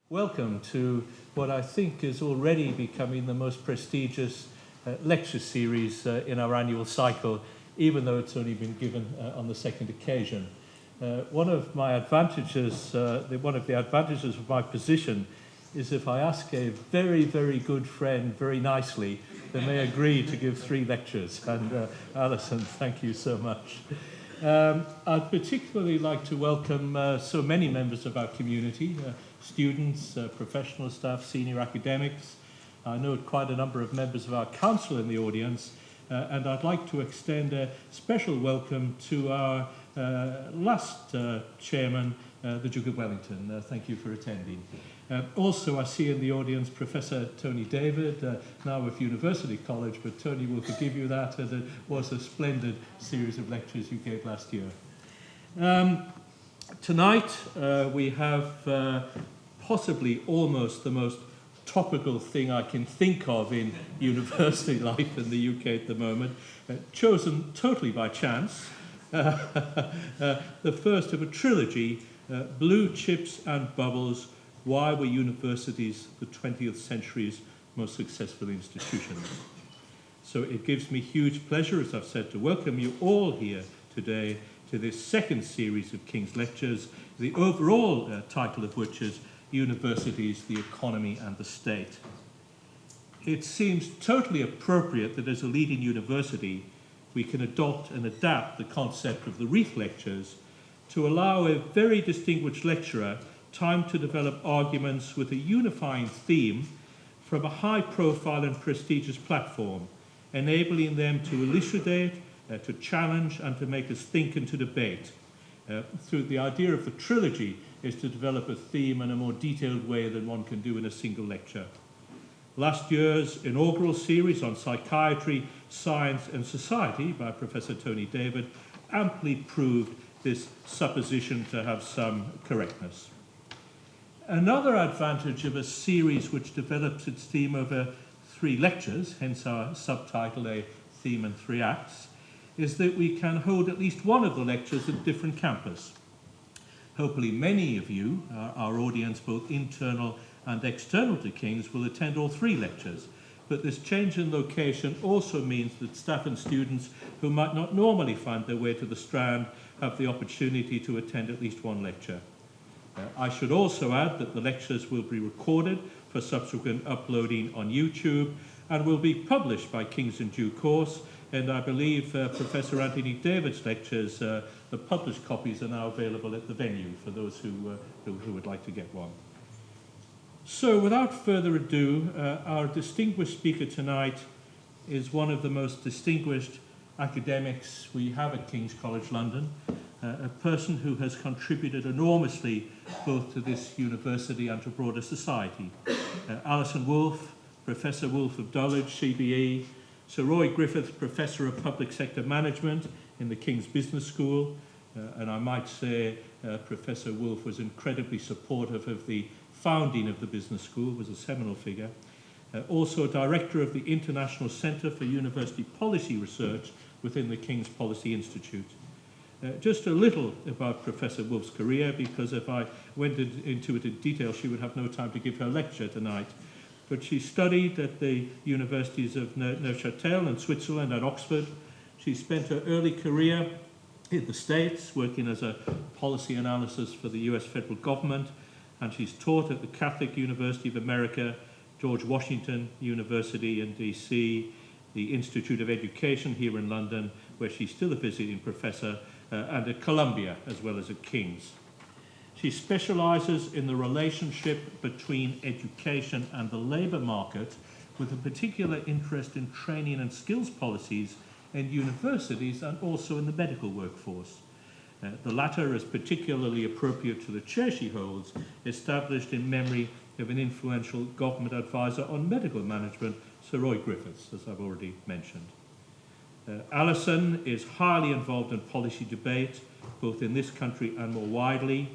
Welcome to what I think is already becoming the most prestigious lecture series in our annual cycle, even though it's only been given on the second occasion. One of the advantages of my position is if I ask a very, very good friend very nicely, then they agree to give 3 lectures. And Alison, thank you so much. I'd particularly like to welcome so many members of our community, students, professional staff, senior academics. I know quite a number of members of our council in the audience, and I'd like to extend a special welcome to our last chairman, the Duke of Wellington. Thank you for attending. Also, I see in the audience Professor Tony David, now of University College, but Tony will forgive you that, as it was a splendid series of lectures you gave last year. Tonight, we have possibly almost the most topical thing I can think of in university life in the UK at the moment, chosen totally by chance, the first of a trilogy, Blue Chips and Bubbles, Why Were Universities the 20th Century's Most Successful Institutions? So it gives me huge pleasure, as I've said, to welcome you all here today to this second series of King's Lectures, the overall title of which is Universities, the Economy and the State. It seems totally appropriate that as a leading university, we can adopt and adapt the concept of the Wreath Lectures to allow a very distinguished lecturer time to develop arguments with a unifying theme from a high-profile and prestigious platform, enabling them to elucidate, to challenge, and to make us think and to debate. Through the idea of the trilogy is to develop a theme in a more detailed way than one can do in a single lecture. Last year's inaugural series on psychiatry, science and society by Professor Tony David amply proved this supposition to have some correctness. Another advantage of a series which develops its theme over 3 lectures, hence our subtitle, A Theme and 3 Acts, is that we can hold at least one of the lectures at different campus. Hopefully many of you, our audience, both internal and external to King's, will attend all 3 lectures. But this change in location also means that staff and students who might not normally find their way to the Strand have the opportunity to attend at least one lecture. I should also add that the lectures will be recorded for subsequent uploading on YouTube and will be published by King's in due course. And I believe Professor Anthony David's lectures, the published copies are now available at the venue for those who would like to get one. So without further ado, our distinguished speaker tonight is one of the most distinguished academics we have at King's College London, a person who has contributed enormously both to this university and to broader society. Alison Wolf, Professor Wolf of Dulwich, CBE, Sir Roy Griffiths, Professor of Public Sector Management in the King's Business School, and I might say Professor Wolf was incredibly supportive of the founding of the business school, was a seminal figure. Also Director of the International Centre for University Policy Research within the King's Policy Institute. Just a little about Professor Wolf's career, because if I went into it in detail, she would have no time to give her lecture tonight. But she studied at the universities of Neuchâtel and Switzerland and Oxford. She spent her early career in the States, working as a policy analyst for the US federal government, and she's taught at the Catholic University of America, George Washington University in DC, the Institute of Education here in London, where she's still a visiting professor, and at Columbia as well as at King's. She specialises in the relationship between education and the labour market, with a particular interest in training and skills policies in universities and also in the medical workforce. The latter is particularly appropriate to the chair she holds, established in memory of an influential government advisor on medical management, Sir Roy Griffiths, as I've already mentioned. Alison is highly involved in policy debate, both in this country and more widely.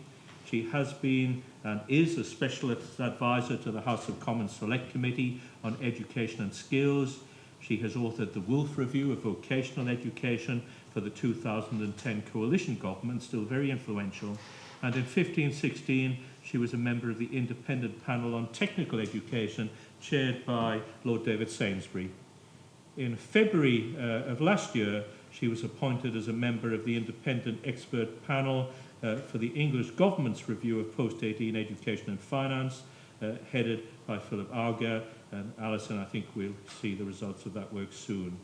She has been and is a specialist advisor to the House of Commons Select Committee on Education and Skills. She has authored the Wolf Review of Vocational Education for the 2010 coalition government, still very influential. And in 15-16, she was a member of the independent panel on technical education, chaired by Lord David Sainsbury. In February of last year, she was appointed as a member of the independent expert panel for the English government's review of post-18 education and finance, headed by Philip Auger, and Alison, I think we'll see the results of that work soon.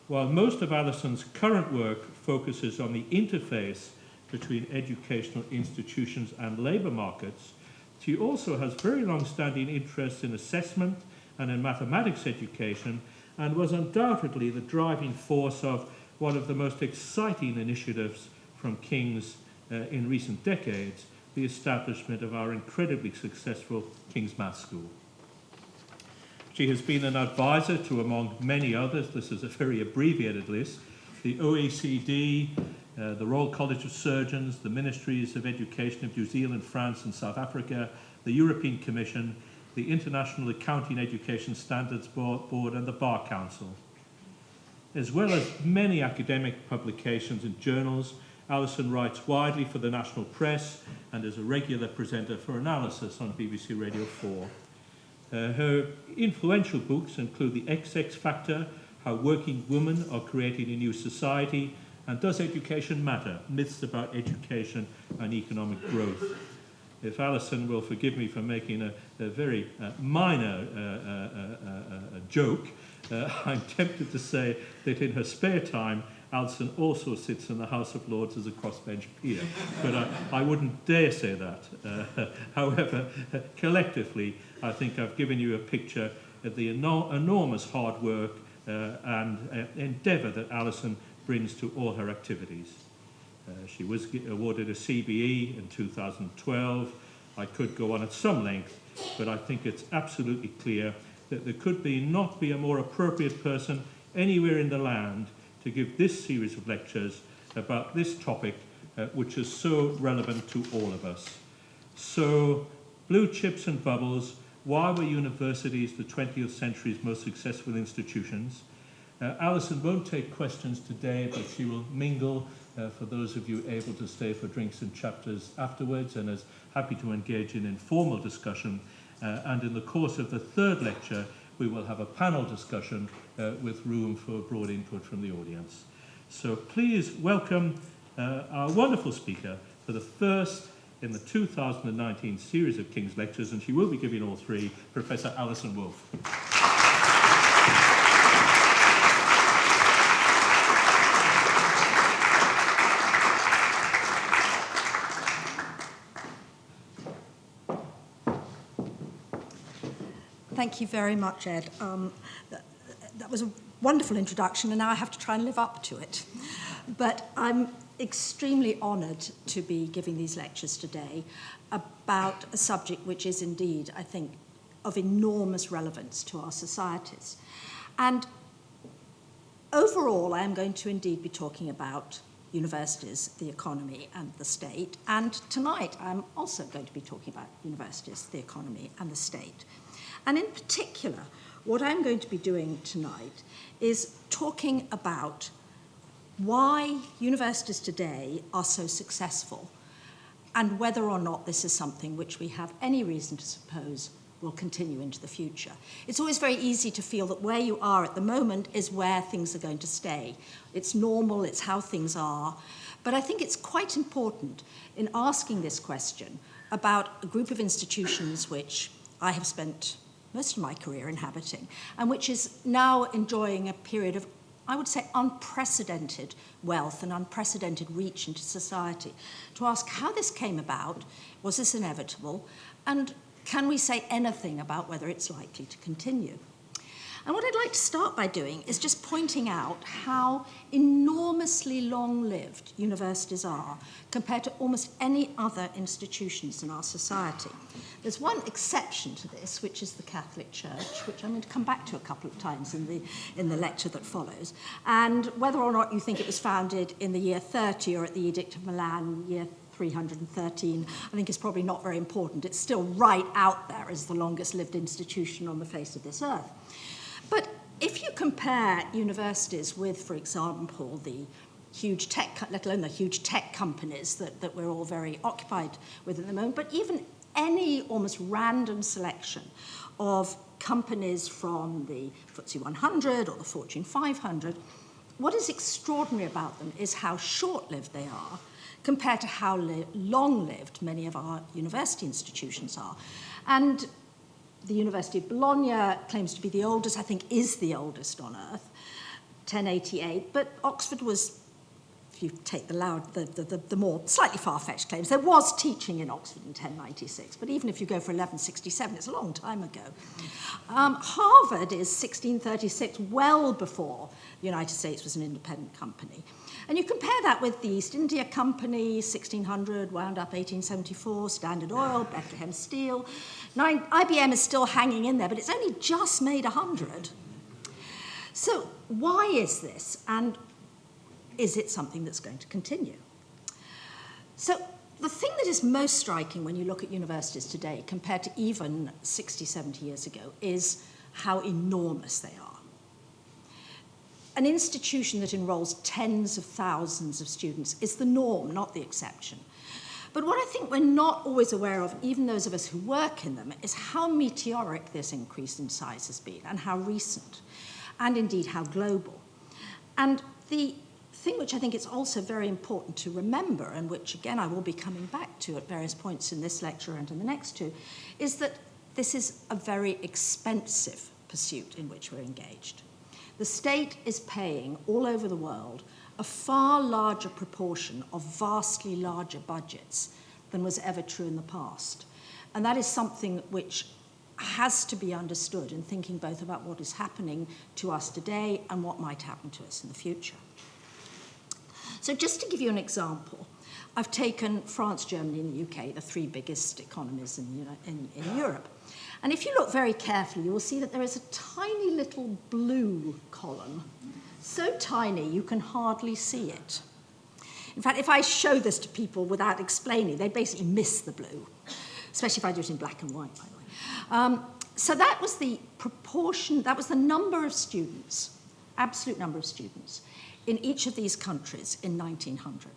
While most of Alison's current work focuses on the interface between educational institutions and labour markets, she also has very long-standing interests in assessment and in mathematics education, and was undoubtedly the driving force of one of the most exciting initiatives from King's in recent decades, the establishment of our incredibly successful King's Maths School. She has been an advisor to, among many others, this is a very abbreviated list, the OECD, the Royal College of Surgeons, the Ministries of Education of New Zealand, France and South Africa, the European Commission, the International Accounting Education Standards Board and the Bar Council. As well as many academic publications and journals, Alison writes widely for the national press and is a regular presenter for analysis on BBC Radio 4. Her influential books include The XX Factor, How Working Women Are Creating a New Society, and Does Education Matter? Myths about Education and Economic Growth. If Alison will forgive me for making a very minor joke, I'm tempted to say that in her spare time, Alison also sits in the House of Lords as a crossbench peer, but I wouldn't dare say that. However, collectively, I think I've given you a picture of the enormous hard work and endeavour that Alison brings to all her activities. She was awarded a CBE in 2012. I could go on at some length, but I think it's absolutely clear that there could not be a more appropriate person anywhere in the land to give this series of lectures about this topic, which is so relevant to all of us. So, blue chips and bubbles, why were universities the 20th century's most successful institutions? Alison won't take questions today, but she will mingle for those of you able to stay for drinks and chapters afterwards, and is happy to engage in informal discussion. And in the course of the third lecture, we will have a panel discussion with room for broad input from the audience. So please welcome our wonderful speaker for the first in the 2019 series of King's Lectures, and she will be giving all three, Professor Alison Wolf. Thank you very much, Ed. That was a wonderful introduction, and now I have to try and live up to it. But I'm extremely honoured to be giving these lectures today about a subject which is indeed, I think, of enormous relevance to our societies. And overall, I am going to indeed be talking about universities, the economy, and the state. And tonight, I'm also going to be talking about universities, the economy, and the state. And in particular, what I'm going to be doing tonight is talking about why universities today are so successful and whether or not this is something which we have any reason to suppose will continue into the future. It's always very easy to feel that where you are at the moment is where things are going to stay. It's normal, it's how things are. But I think it's quite important in asking this question about a group of institutions which I have spent most of my career inhabiting, and which is now enjoying a period of, I would say, unprecedented wealth and unprecedented reach into society, to ask how this came about, was this inevitable, and can we say anything about whether it's likely to continue? And what I'd like to start by doing is just pointing out how enormously long-lived universities are compared to almost any other institutions in our society. There's one exception to this, which is the Catholic Church, which I'm going to come back to a couple of times in the lecture that follows. And whether or not you think it was founded in the year 30 or at the Edict of Milan, year 313, I think is probably not very important. It's still right out there as the longest-lived institution on the face of this earth. But if you compare universities with, for example, the huge tech, let alone the huge tech companies that we're all very occupied with at the moment, but even any almost random selection of companies from the FTSE 100 or the Fortune 500, what is extraordinary about them is how short-lived they are compared to how long-lived many of our university institutions are. And the University of Bologna claims to be the oldest, I think is the oldest on earth, 1088, but Oxford was, if you take the more slightly far-fetched claims, there was teaching in Oxford in 1096, but even if you go for 1167, it's a long time ago. Harvard is 1636, well before the United States was an independent company. And you compare that with the East India Company, 1600, wound up 1874, Standard Oil, Bethlehem Steel. IBM is still hanging in there, but it's only just made 100. So why is this, and is it something that's going to continue? So the thing that is most striking when you look at universities today compared to even 60, 70 years ago is how enormous they are. An institution that enrolls tens of thousands of students is the norm, not the exception. But what I think we're not always aware of, even those of us who work in them, is how meteoric this increase in size has been and how recent, and indeed how global. And the thing which I think it's also very important to remember, and which again I will be coming back to at various points in this lecture and in the next two, is that this is a very expensive pursuit in which we're engaged. The state is paying all over the world a far larger proportion of vastly larger budgets than was ever true in the past. And that is something which has to be understood in thinking both about what is happening to us today and what might happen to us in the future. So just to give you an example, I've taken France, Germany, and the UK, the three biggest economies in Europe. And if you look very carefully, you will see that there is a tiny little blue column, so tiny you can hardly see it. In fact, if I show this to people without explaining, they basically miss the blue, especially if I do it in black and white, by the way. So that was the proportion, that was the number of students, absolute number of students, in each of these countries in 1900.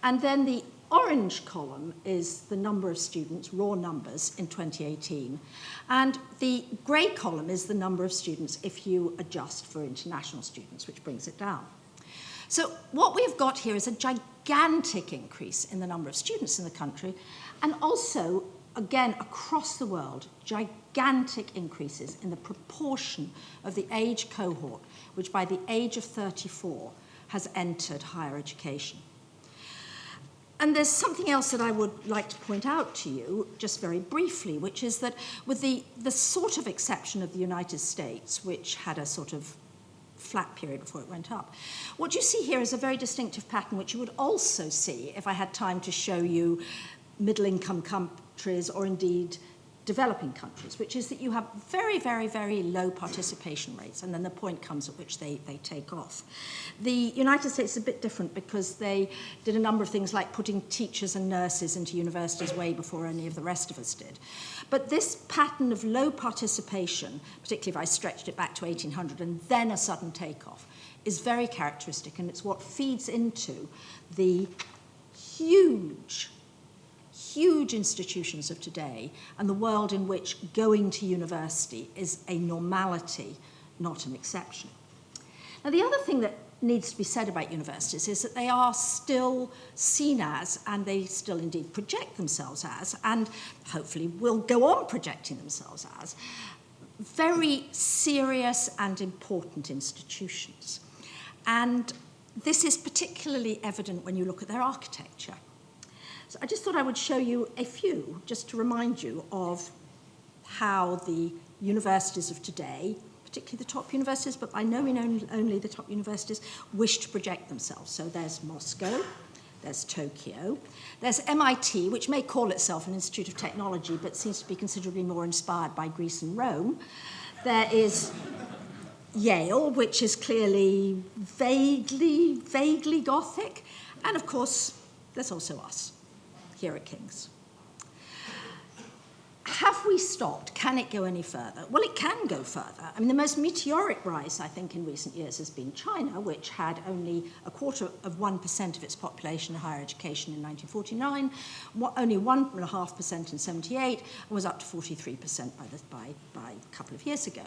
And then the orange column is the number of students, raw numbers, in 2018. And the grey column is the number of students if you adjust for international students, which brings it down. So what we've got here is a gigantic increase in the number of students in the country, and also, again, across the world, gigantic increases in the proportion of the age cohort, which by the age of 34 has entered higher education. And there's something else that I would like to point out to you, just very briefly, which is that with the sort of exception of the United States, which had a sort of flat period before it went up, what you see here is a very distinctive pattern, which you would also see if I had time to show you middle-income countries or indeed developing countries, which is that you have very, very, very low participation rates, and then the point comes at which they take off. The United States is a bit different because they did a number of things like putting teachers and nurses into universities way before any of the rest of us did. But this pattern of low participation, particularly if I stretched it back to 1800 and then a sudden takeoff, is very characteristic, and it's what feeds into the huge institutions of today and the world in which going to university is a normality, not an exception. Now, the other thing that needs to be said about universities is that they are still seen as, and they still indeed project themselves as, and hopefully will go on projecting themselves as, very serious and important institutions. And this is particularly evident when you look at their architecture. So I just thought I would show you a few, just to remind you of how the universities of today, particularly the top universities, but by no means only the top universities, wish to project themselves. So there's Moscow, there's Tokyo, there's MIT, which may call itself an Institute of Technology, but seems to be considerably more inspired by Greece and Rome. There is Yale, which is clearly vaguely Gothic, and of course, there's also us here at King's. have we stopped? Can it go any further? Well, it can go further. I mean, the most meteoric rise, I think, in recent years has been China, which had only 1/4% of its population in higher education in 1949, only 1.5% in 78, and was up to 43% by a couple of years ago.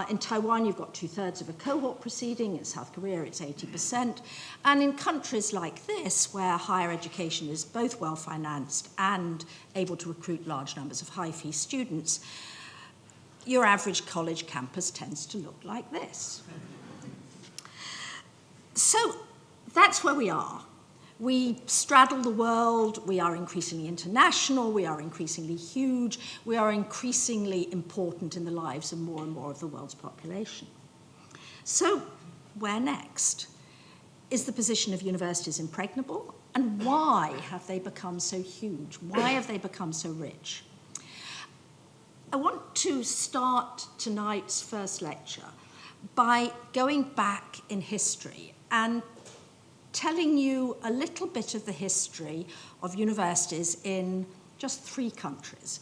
In Taiwan, you've got 2/3 of a cohort proceeding. In South Korea, it's 80%. And in countries like this, where higher education is both well-financed and able to recruit large numbers of high-fee students, your average college campus tends to look like this. So that's where we are. We straddle the world, we are increasingly international, we are increasingly huge, we are increasingly important in the lives of more and more of the world's population. So, where next? Is the position of universities impregnable? And why have they become so huge? Why have they become so rich? I want to start tonight's first lecture by going back in history and telling you a little bit of the history of universities in just 3 countries,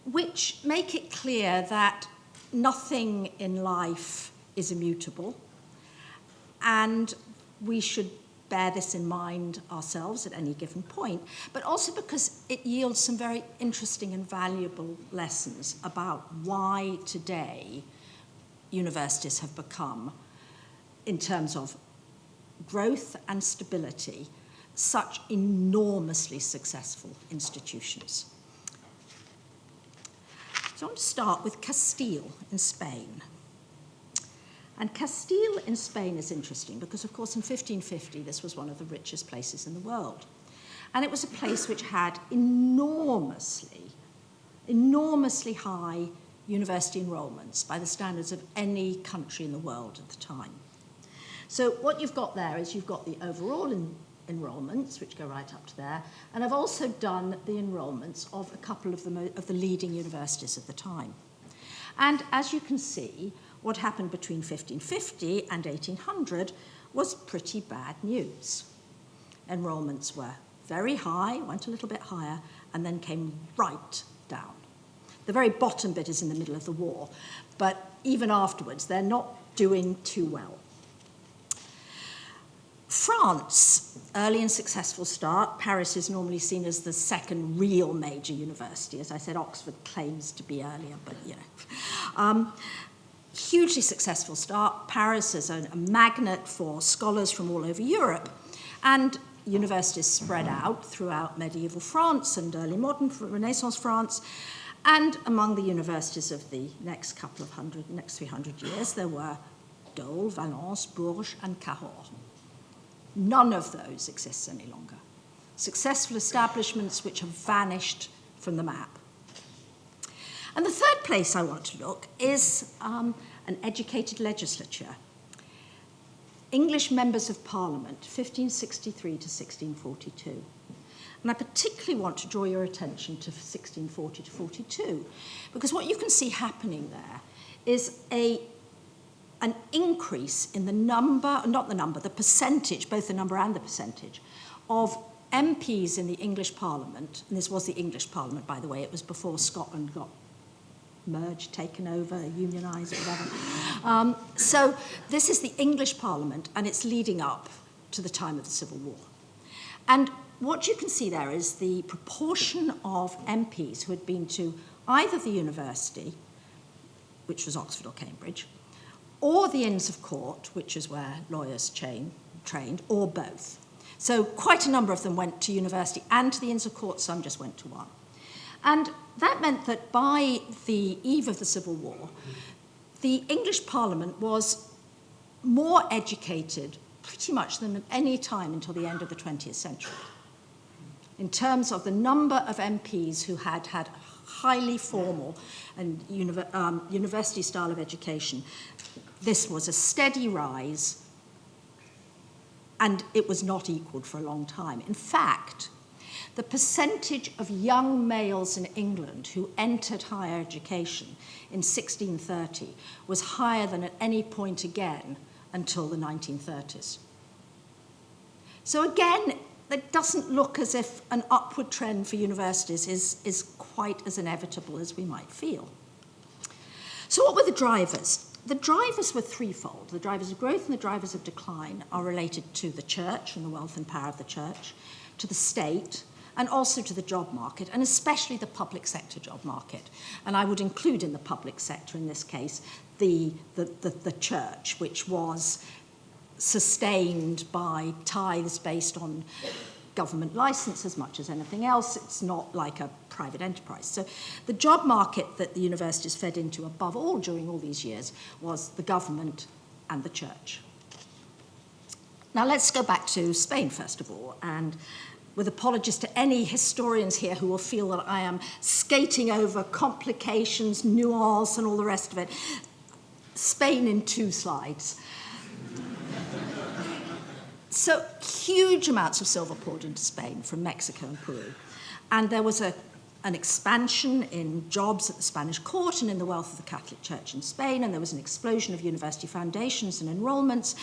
which make it clear that nothing in life is immutable, and we should bear this in mind ourselves at any given point, but also because it yields some very interesting and valuable lessons about why today universities have become, in terms of growth and stability, such enormously successful institutions. So I want to start with Castile in Spain. And Castile in Spain is interesting because, of course, in 1550, this was one of the richest places in the world. And it was a place which had enormously high university enrollments by the standards of any country in the world at the time. So what you've got there is you've got the overall enrollments, which go right up to there, and I've also done the enrollments of a couple of the leading universities of the time. And as you can see, what happened between 1550 and 1800 was pretty bad news. Enrollments were very high, went a little bit higher, and then came right down. The very bottom bit is in the middle of the war, but even afterwards, they're not doing too well. France, early and successful start. Paris is normally seen as the second real major university. As I said, Oxford claims to be earlier, but you know. Hugely successful start. Paris is a magnet for scholars from all over Europe. And universities spread out throughout medieval France and early modern Renaissance France. And among the universities of the next 300 years, there were Dole, Valence, Bourges, and Cahors. None of those exists any longer. Successful establishments which have vanished from the map. And the third place I want to look is an educated legislature. English members of Parliament, 1563 to 1642. And I particularly want to draw your attention to 1640 to 42, because what you can see happening there is an increase in the percentage, both the number and the percentage, of MPs in the English Parliament, and this was the English Parliament, by the way, it was before Scotland got merged, taken over, unionised, whatever. So this is the English Parliament, and it's leading up to the time of the Civil War. And what you can see there is the proportion of MPs who had been to either the university, which was Oxford or Cambridge, or the Inns of Court, which is where lawyers trained, or both. So quite a number of them went to university and to the Inns of Court, some just went to one. And that meant that by the eve of the Civil War, the English Parliament was more educated pretty much than at any time until the end of the 20th century. In terms of the number of MPs who had highly formal and university style of education, this was a steady rise, and it was not equaled for a long time. In fact, the percentage of young males in England who entered higher education in 1630 was higher than at any point again until the 1930s. So again, it doesn't look as if an upward trend for universities is quite as inevitable as we might feel. So what were the drivers? The drivers were threefold. The drivers of growth and the drivers of decline are related to the church and the wealth and power of the church, to the state, and also to the job market, and especially the public sector job market. And I would include in the public sector, in this case, the church, which was sustained by tithes based on government license as much as anything else. It's not like a private enterprise. So the job market that the universities fed into above all during all these years was the government and the church. Now let's go back to Spain first of all, and with apologies to any historians here who will feel that I am skating over complications, nuance and all the rest of it. Spain in 2 slides. So huge amounts of silver poured into Spain from Mexico and Peru. And there was an expansion in jobs at the Spanish court and in the wealth of the Catholic Church in Spain, and there was an explosion of university foundations and enrollments,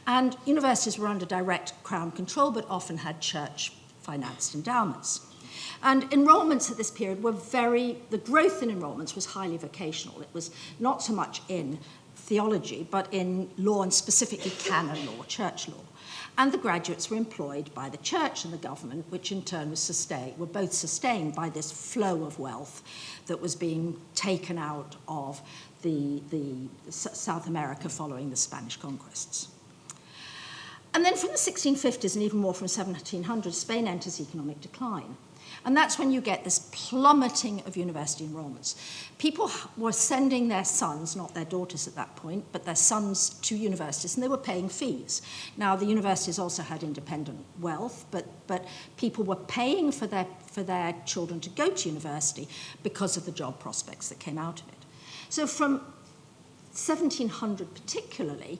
and universities were under direct crown control but often had church-financed endowments. And enrollments at this period were the growth in enrollments was highly vocational. It was not so much in theology, but in law, and specifically canon law, church law. And the graduates were employed by the church and the government, which in turn were both sustained by this flow of wealth that was being taken out of the South America following the Spanish conquests. And then from the 1650s and even more from 1700, Spain enters economic decline. And that's when you get this plummeting of university enrollments. People were sending their sons, not their daughters at that point, but their sons to universities, and they were paying fees. Now, the universities also had independent wealth, but people were paying for their children to go to university because of the job prospects that came out of it. So from 1700 particularly,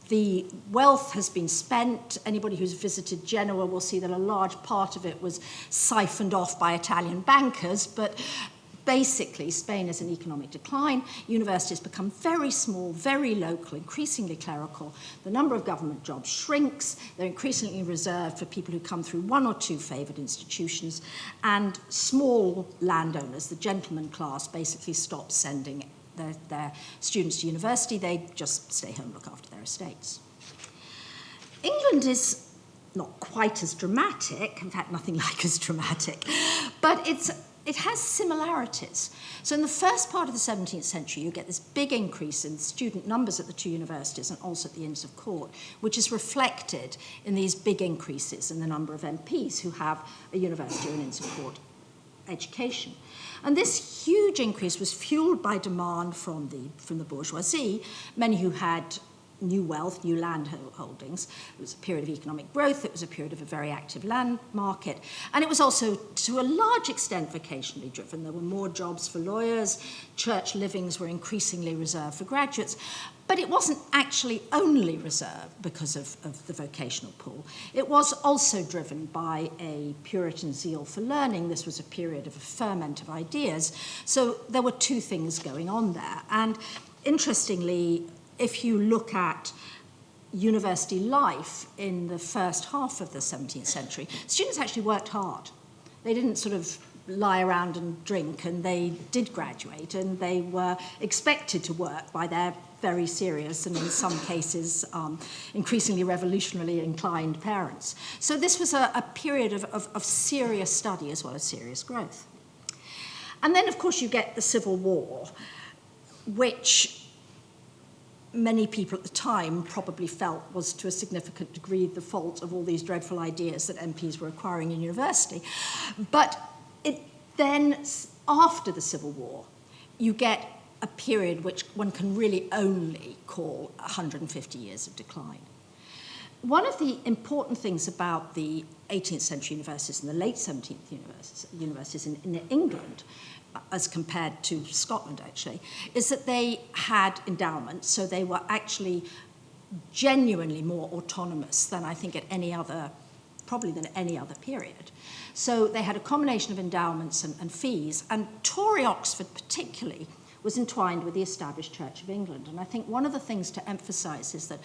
the wealth has been spent. Anybody who's visited Genoa will see that a large part of it was siphoned off by Italian bankers, but basically Spain is in economic decline. Universities become very small, very local, increasingly clerical. The number of government jobs shrinks. They're increasingly reserved for people who come through 1 or 2 favoured institutions, and small landowners, the gentleman class, basically stop sending their students to university. They just stay home, look after their estates. England is not quite as dramatic, in fact, nothing like as dramatic, but it has similarities. So in the first part of the 17th century, you get this big increase in student numbers at the 2 universities and also at the Inns of Court, which is reflected in these big increases in the number of MPs who have a university or an Inns of Court education. And this huge increase was fueled by demand from the bourgeoisie, many who had new wealth, new land holdings. It was a period of economic growth. It was a period of a very active land market. And it was also, to a large extent, vocationally driven. There were more jobs for lawyers. Church livings were increasingly reserved for graduates. But it wasn't actually only reserved because of the vocational pool. It was also driven by a Puritan zeal for learning. This was a period of a ferment of ideas. So there were 2 things going on there. And interestingly, if you look at university life in the first half of the 17th century, students actually worked hard. They didn't sort of lie around and drink, and they did graduate, and they were expected to work by their very serious and in some cases increasingly revolutionarily inclined parents. So this was a period of serious study as well as serious growth. And then, of course, you get the Civil War, which many people at the time probably felt was to a significant degree the fault of all these dreadful ideas that MPs were acquiring in university. But then, after the Civil War, you get a period which one can really only call 150 years of decline. One of the important things about the 18th century universities and the late 17th universities in England, as compared to Scotland actually, is that they had endowments, so they were actually genuinely more autonomous than I think at any other, probably than any other period. So they had a combination of endowments and fees, and Tory Oxford particularly was entwined with the established Church of England. And I think one of the things to emphasise is that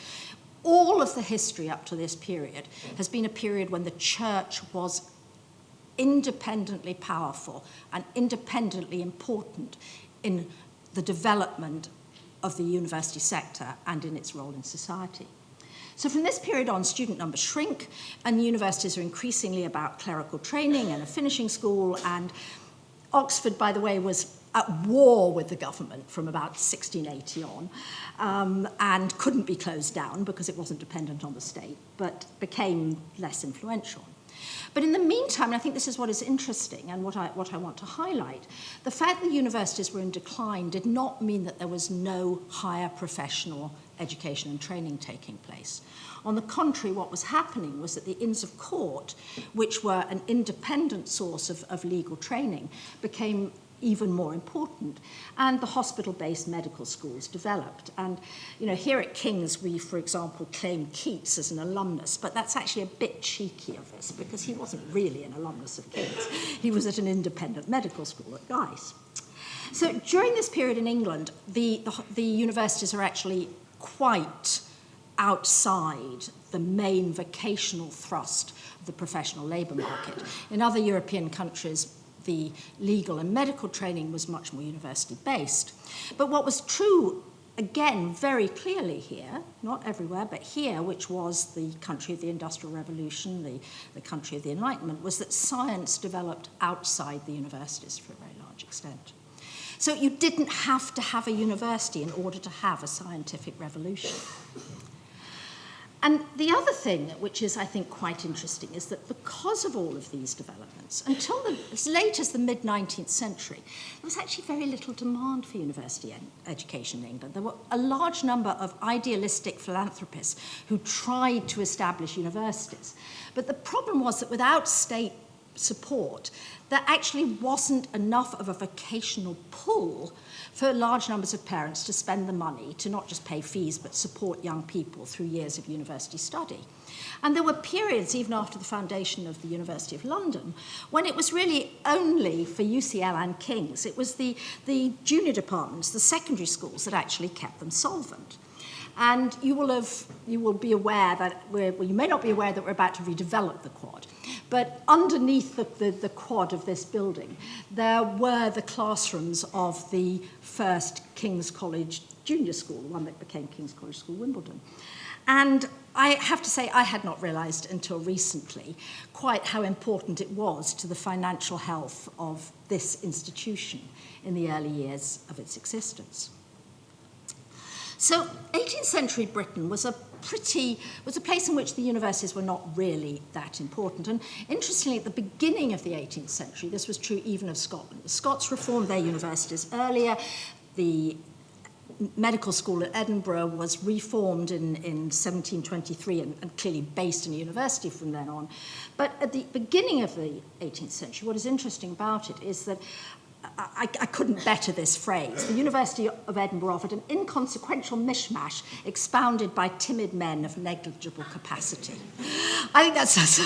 all of the history up to this period has been a period when the church was independently powerful and independently important in the development of the university sector and in its role in society. So from this period on, student numbers shrink, and universities are increasingly about clerical training and a finishing school, and Oxford, by the way, was at war with the government from about 1680 on, and couldn't be closed down because it wasn't dependent on the state, but became less influential. But in the meantime, and I think this is what is interesting and what I want to highlight, the fact that universities were in decline did not mean that there was no higher professional education and training taking place. On the contrary, what was happening was that the Inns of Court, which were an independent source of legal training, became even more important, and the hospital-based medical schools developed. And here at King's, we, for example, claim Keats as an alumnus, but that's actually a bit cheeky of us because he wasn't really an alumnus of King's. He was at an independent medical school at Guy's. So during this period in England, the universities are actually quite outside the main vocational thrust of the professional labour market. In other European countries, the legal and medical training was much more university-based. But what was true, again, very clearly here, not everywhere, but here, which was the country of the Industrial Revolution, the country of the Enlightenment, was that science developed outside the universities for a very large extent. So you didn't have to have a university in order to have a scientific revolution. And the other thing, which is, I think, quite interesting, is that because of all of these developments, until as late as the mid-19th century, there was actually very little demand for university education in England. There were a large number of idealistic philanthropists who tried to establish universities. But the problem was that without state support, there actually wasn't enough of a vocational pull for large numbers of parents to spend the money to not just pay fees but support young people through years of university study. And there were periods, even after the foundation of the University of London, when it was really only for UCL and King's. It was the junior departments, the secondary schools, that actually kept them solvent. And you will be aware that you may not be aware that we're about to redevelop the quad, but underneath the quad of this building, there were the classrooms of the first King's College Junior School, the one that became King's College School, Wimbledon. And I have to say, I had not realised until recently quite how important it was to the financial health of this institution in the early years of its existence. So 18th century Britain was a place in which the universities were not really that important. And interestingly, at the beginning of the 18th century, this was true even of Scotland. The Scots reformed their universities earlier. The medical school at Edinburgh was reformed in 1723 and clearly based in a university from then on. But at the beginning of the 18th century, what is interesting about it is that I couldn't better this phrase. The University of Edinburgh offered an inconsequential mishmash expounded by timid men of negligible capacity. I think that's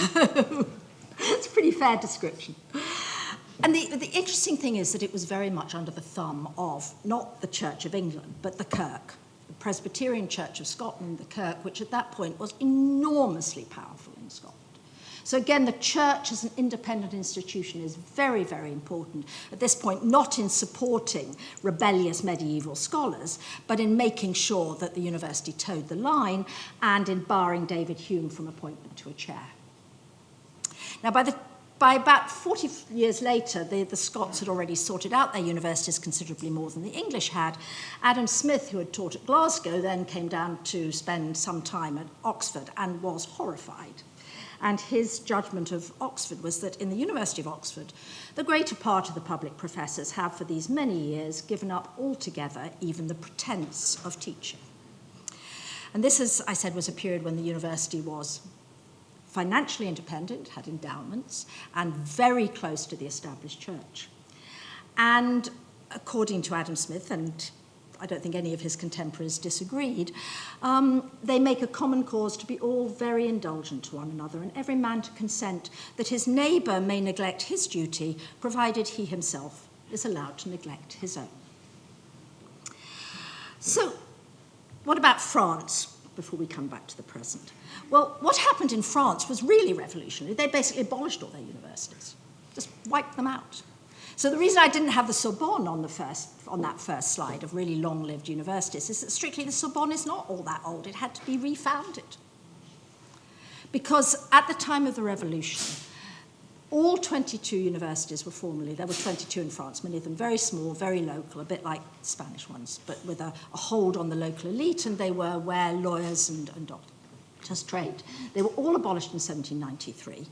a pretty fair description. And the interesting thing is that it was very much under the thumb of not the Church of England, but the Kirk, the Presbyterian Church of Scotland, the Kirk, which at that point was enormously powerful in Scotland. So again, the church as an independent institution is very, very important at this point, not in supporting rebellious medieval scholars, but in making sure that the university towed the line and in barring David Hume from appointment to a chair. Now, by about 40 years later, the Scots had already sorted out their universities considerably more than the English had. Adam Smith, who had taught at Glasgow, then came down to spend some time at Oxford and was horrified. And his judgment of Oxford was that in the University of Oxford, the greater part of the public professors have for these many years given up altogether even the pretence of teaching. And this, as I said, was a period when the university was financially independent, had endowments, and very close to the established church. And according to Adam Smith, and I don't think any of his contemporaries disagreed, they make a common cause to be all very indulgent to one another, and every man to consent that his neighbour may neglect his duty, provided he himself is allowed to neglect his own. So, what about France? before we come back to the present. Well, what happened in France was really revolutionary. They basically abolished all their universities, just wiped them out. So the reason I didn't have the Sorbonne on that first slide of really long-lived universities is that strictly the Sorbonne is not all that old. It had to be refounded. Because at the time of the revolution, all 22 universities were formerly, there were 22 in France, many of them very small, very local, a bit like Spanish ones, but with a hold on the local elite, and they were where lawyers and doctors trained. They were all abolished in 1793.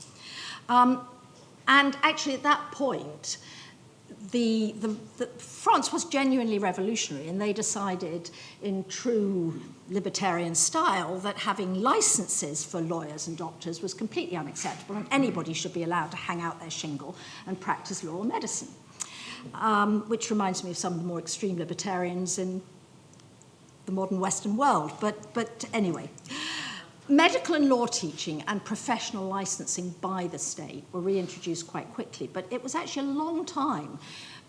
And actually at that point, France was genuinely revolutionary, and they decided in true libertarian style that having licenses for lawyers and doctors was completely unacceptable, and anybody should be allowed to hang out their shingle and practice law or medicine, which reminds me of some of the more extreme libertarians in the modern Western world. But anyway, medical and law teaching and professional licensing by the state were reintroduced quite quickly, but it was actually a long time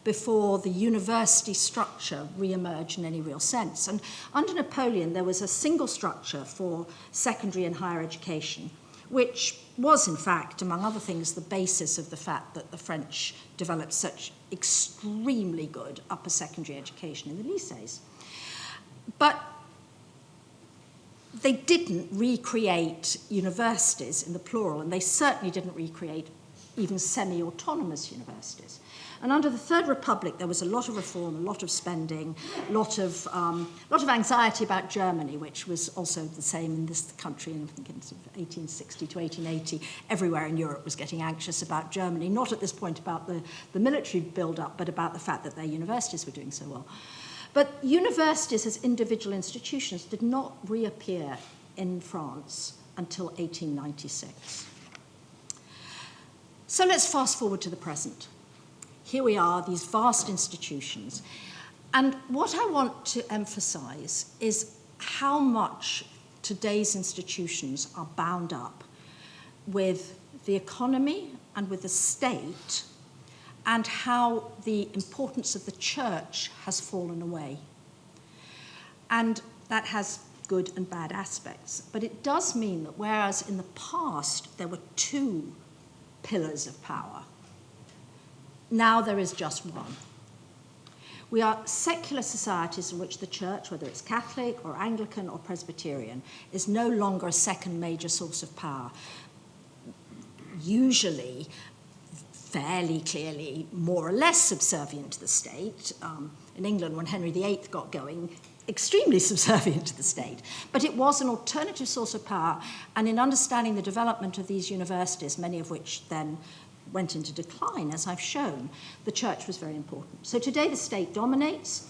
before the university structure re-emerged in any real sense. And under Napoleon, there was a single structure for secondary and higher education, which was, in fact, among other things, the basis of the fact that the French developed such extremely good upper secondary education in the lycées. But they didn't recreate universities in the plural, and they certainly didn't recreate even semi-autonomous universities. And under the Third Republic, there was a lot of reform, a lot of spending, a lot of anxiety about Germany, which was also the same in this country in, I think, in sort of 1860 to 1880. Everywhere in Europe was getting anxious about Germany, not at this point about the military build-up, but about the fact that their universities were doing so well. But universities as individual institutions did not reappear in France until 1896. So let's fast forward to the present. Here we are, these vast institutions. And what I want to emphasize is how much today's institutions are bound up with the economy and with the state, and how the importance of the church has fallen away. And that has good and bad aspects. But it does mean that whereas in the past there were two pillars of power, now there is just one. We are secular societies in which the church, whether it's Catholic or Anglican or Presbyterian, is no longer a second major source of power. Usually, fairly clearly, more or less subservient to the state. In England, when Henry VIII got going, extremely subservient to the state. But it was an alternative source of power, and in understanding the development of these universities, many of which then went into decline, as I've shown, the church was very important. So today the state dominates,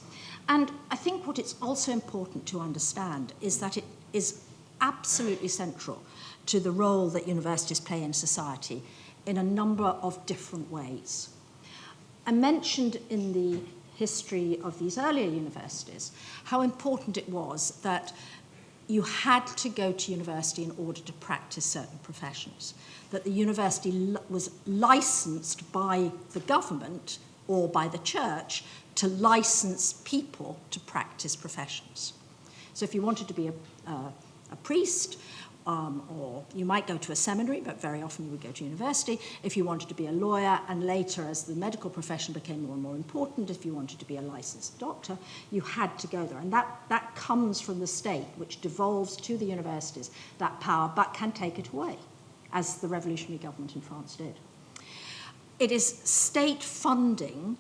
and I think what it's also important to understand is that it is absolutely central to the role that universities play in society in a number of different ways. I mentioned in the history of these earlier universities how important it was that you had to go to university in order to practice certain professions, that the university was licensed by the government or by the church to license people to practice professions. So if you wanted to be a priest, or you might go to a seminary, but very often you would go to university. If you wanted to be a lawyer, and later as the medical profession became more and more important, if you wanted to be a licensed doctor, you had to go there. And that comes from the state, which devolves to the universities that power, but can take it away, as the revolutionary government in France did. It is state funding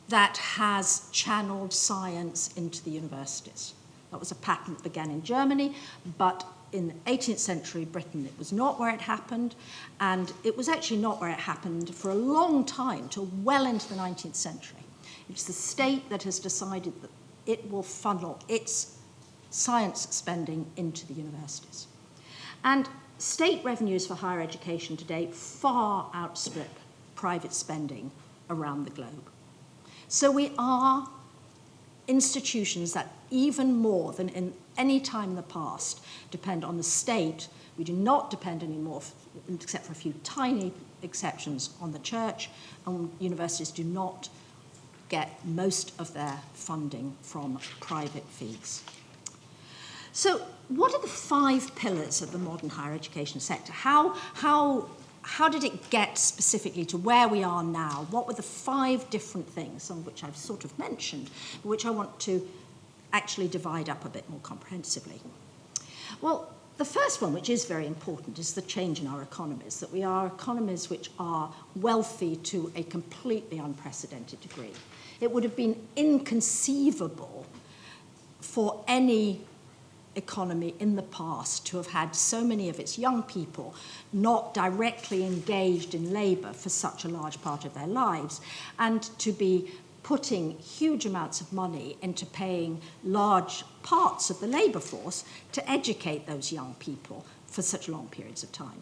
that has channeled science into the universities. That was a pattern that began in Germany, but in 18th century Britain, it was not where it happened, and it was actually not where it happened for a long time, till well into the 19th century. It's the state that has decided that it will funnel its science spending into the universities. And state revenues for higher education today far outstrip private spending around the globe. So we are institutions that, even more than in any time in the past, depend on the state. We do not depend anymore, except for a few tiny exceptions, on the church, and universities do not get most of their funding from private fees. So what are the 5 pillars of the modern higher education sector? How did it get specifically to where we are now? What were the 5 different things, some of which I've sort of mentioned, but which I want to actually divide up a bit more comprehensively? Well, the first one, which is very important, is the change in our economies, that we are economies which are wealthy to a completely unprecedented degree. It would have been inconceivable for any economy in the past to have had so many of its young people not directly engaged in labour for such a large part of their lives, and to be putting huge amounts of money into paying large parts of the labour force to educate those young people for such long periods of time.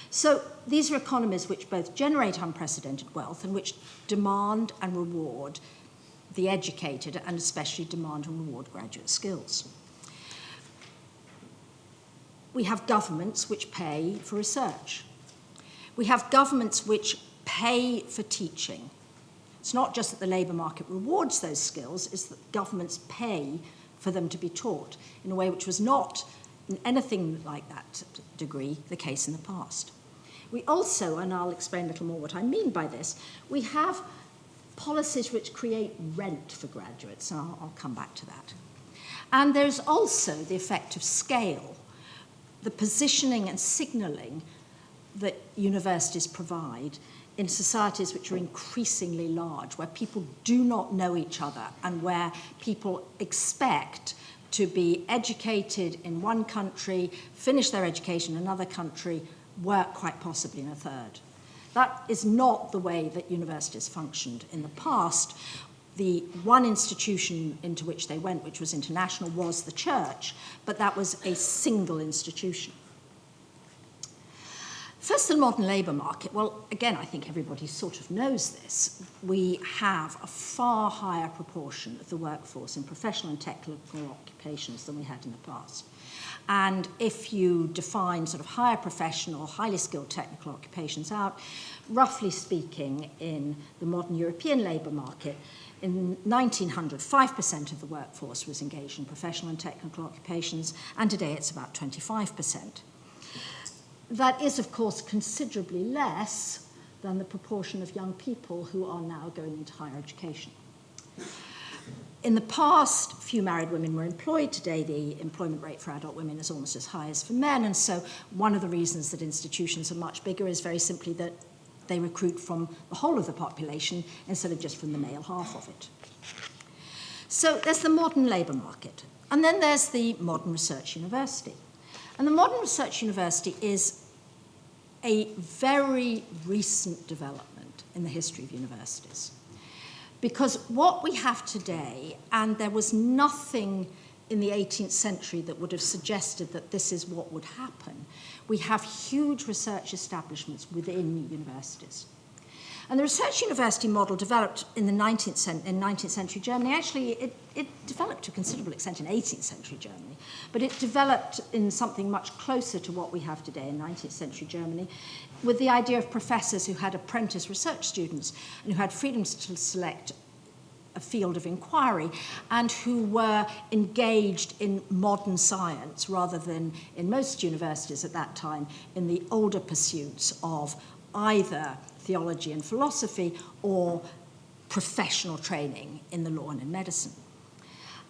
So these are economies which both generate unprecedented wealth and which demand and reward the educated, and especially demand and reward graduate skills. We have governments which pay for research. We have governments which pay for teaching. It's not just that the labour market rewards those skills, it's that governments pay for them to be taught in a way which was not in anything like that degree the case in the past. We also, and I'll explain a little more what I mean by this, we have policies which create rent for graduates, and I'll come back to that. And there's also the effect of scale, the positioning and signalling that universities provide in societies which are increasingly large, where people do not know each other and where people expect to be educated in one country, finish their education in another country, work quite possibly in a third. That is not the way that universities functioned in the past. The one institution into which they went, which was international, was the church, but that was a single institution. First, the modern labour market. Well, again, I think everybody sort of knows this. We have a far higher proportion of the workforce in professional and technical occupations than we had in the past. And if you define sort of higher professional, highly skilled technical occupations out, roughly speaking, in the modern European labour market, in 1900, 5% of the workforce was engaged in professional and technical occupations, and today it's about 25%. That is, of course, considerably less than the proportion of young people who are now going into higher education. In the past, few married women were employed. Today, the employment rate for adult women is almost as high as for men, and so one of the reasons that institutions are much bigger is very simply that they recruit from the whole of the population instead of just from the male half of it. So there's the modern labour market. And then there's the modern research university. And the modern research university is a very recent development in the history of universities. Because what we have today, and there was nothing in the 18th century that would have suggested that this is what would happen, we have huge research establishments within universities. And the research university model developed in 19th century Germany. Actually, it developed to a considerable extent in 18th century Germany, but it developed in something much closer to what we have today in 19th century Germany, with the idea of professors who had apprentice research students and who had freedoms to select a field of inquiry and who were engaged in modern science rather than, in most universities at that time, in the older pursuits of either theology and philosophy or professional training in the law and in medicine.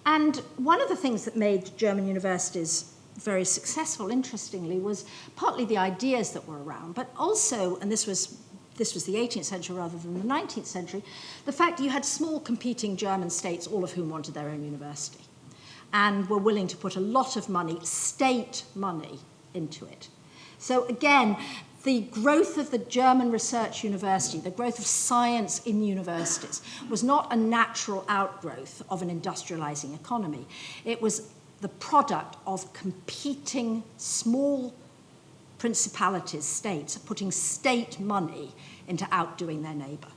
And one of the things that made German universities very successful, interestingly, was partly the ideas that were around, but also, and this was the 18th century rather than the 19th century, the fact that you had small competing German states, all of whom wanted their own university, and were willing to put a lot of money, state money, into it. So again, the growth of the German research university, the growth of science in universities, was not a natural outgrowth of an industrializing economy. It was the product of competing small principalities, states, putting state money into outdoing their neighbour.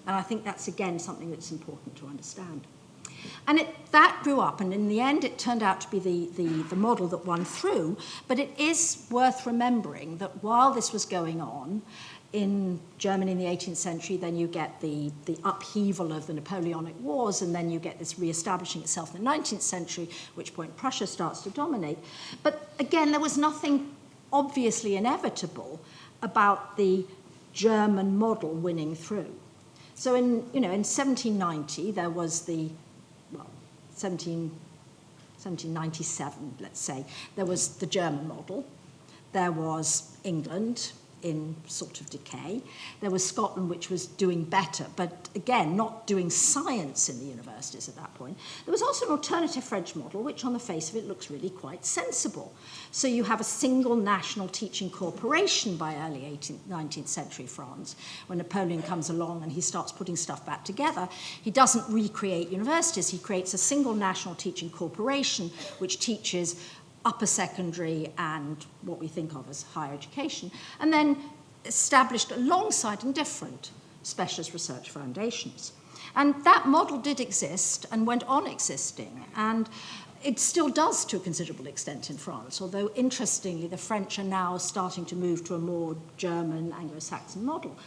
And I think that's, again, something that's important to understand. And that grew up, and in the end it turned out to be the model that won through, but it is worth remembering that while this was going on, in Germany in the 18th century, then you get the upheaval of the Napoleonic Wars, and then you get this re-establishing itself in the 19th century, at which point Prussia starts to dominate. But again, there was nothing obviously inevitable about the German model winning through. So in 1790, there was 1797, let's say, there was the German model. There was England in sort of decay. There was Scotland, which was doing better, but again, not doing science in the universities at that point. There was also an alternative French model, which on the face of it looks really quite sensible. So you have a single national teaching corporation by early 19th century France. When Napoleon comes along and he starts putting stuff back together, he doesn't recreate universities, he creates a single national teaching corporation which teaches upper secondary and what we think of as higher education, and then established alongside in different specialist research foundations. And that model did exist and went on existing, and it still does to a considerable extent in France, although interestingly the French are now starting to move to a more German Anglo-Saxon model.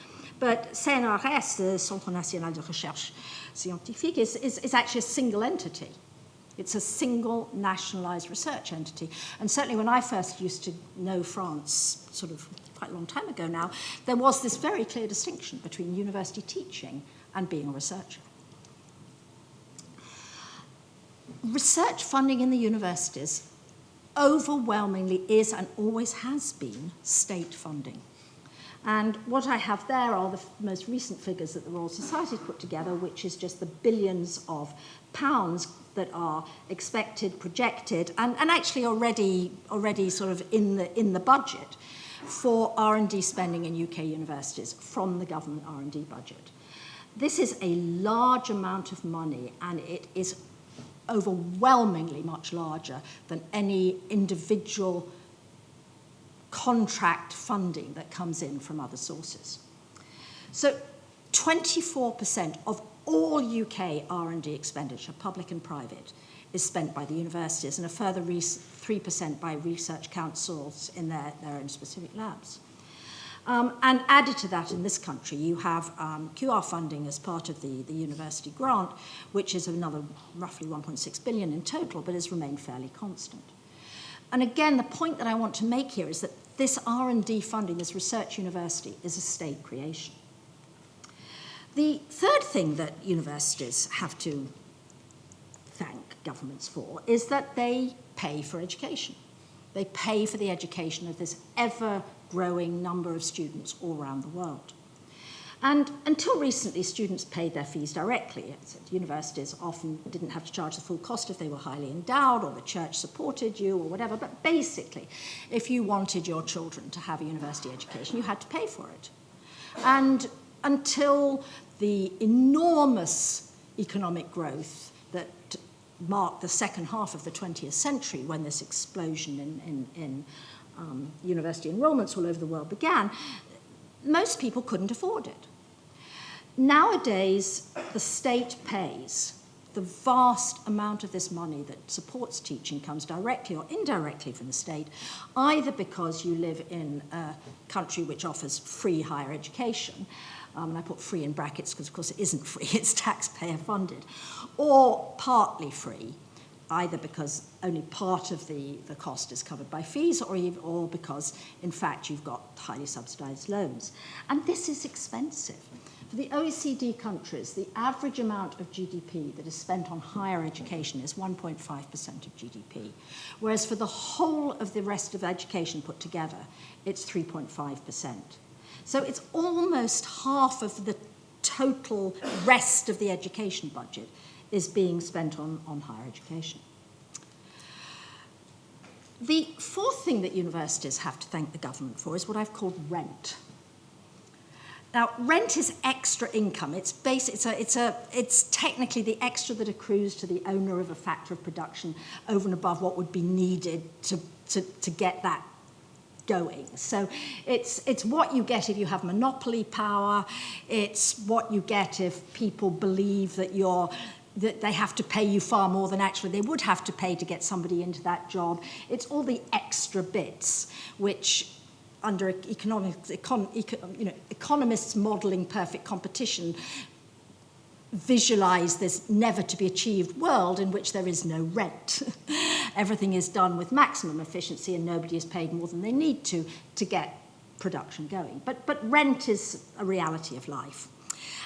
But CNRS, the Centre National de Recherche Scientifique, is actually a single entity. It's a single nationalised research entity. And certainly when I first used to know France, sort of quite a long time ago now, there was this very clear distinction between university teaching and being a researcher. Research funding in the universities overwhelmingly is and always has been state funding. And what I have there are the most recent figures that the Royal Society has put together, which is just the billions of pounds that are expected, projected, and actually already sort of in the budget for R&D spending in UK universities from the government R&D budget. This is a large amount of money, and it is overwhelmingly much larger than any individual contract funding that comes in from other sources. So 24% of all UK R&D expenditure, public and private, is spent by the universities, and a further 3% by research councils in their own specific labs. And added to that in this country, you have QR funding as part of the university grant, which is another roughly 1.6 billion in total, but has remained fairly constant. And again, the point that I want to make here is that this R&D funding, this research university, is a state creation. The third thing that universities have to thank governments for is that they pay for education. They pay for the education of this ever-growing number of students all around the world. And until recently, students paid their fees directly. Universities often didn't have to charge the full cost if they were highly endowed or the church supported you or whatever. But basically, if you wanted your children to have a university education, you had to pay for it. And until the enormous economic growth that marked the second half of the 20th century, when this explosion in university enrollments all over the world began, most people couldn't afford it. Nowadays, the state pays. The vast amount of this money that supports teaching comes directly or indirectly from the state, either because you live in a country which offers free higher education, and I put free in brackets because, of course, it isn't free, it's taxpayer funded, or partly free, either because only part of the cost is covered by fees, or because, in fact, you've got highly subsidized loans. And this is expensive. For the OECD countries, the average amount of GDP that is spent on higher education is 1.5% of GDP, whereas for the whole of the rest of education put together, it's 3.5%. So it's almost half of the total rest of the education budget is being spent on higher education. The fourth thing that universities have to thank the government for is what I've called rent. Now, rent is extra income. It's technically the extra that accrues to the owner of a factor of production over and above what would be needed to get that going. So it's what you get if you have monopoly power. It's what you get if people believe that they have to pay you far more than actually they would have to pay to get somebody into that job. It's all the extra bits which under economists modelling perfect competition, visualise this never-to-be-achieved world in which there is no rent. Everything is done with maximum efficiency and nobody is paid more than they need to get production going. But rent is a reality of life.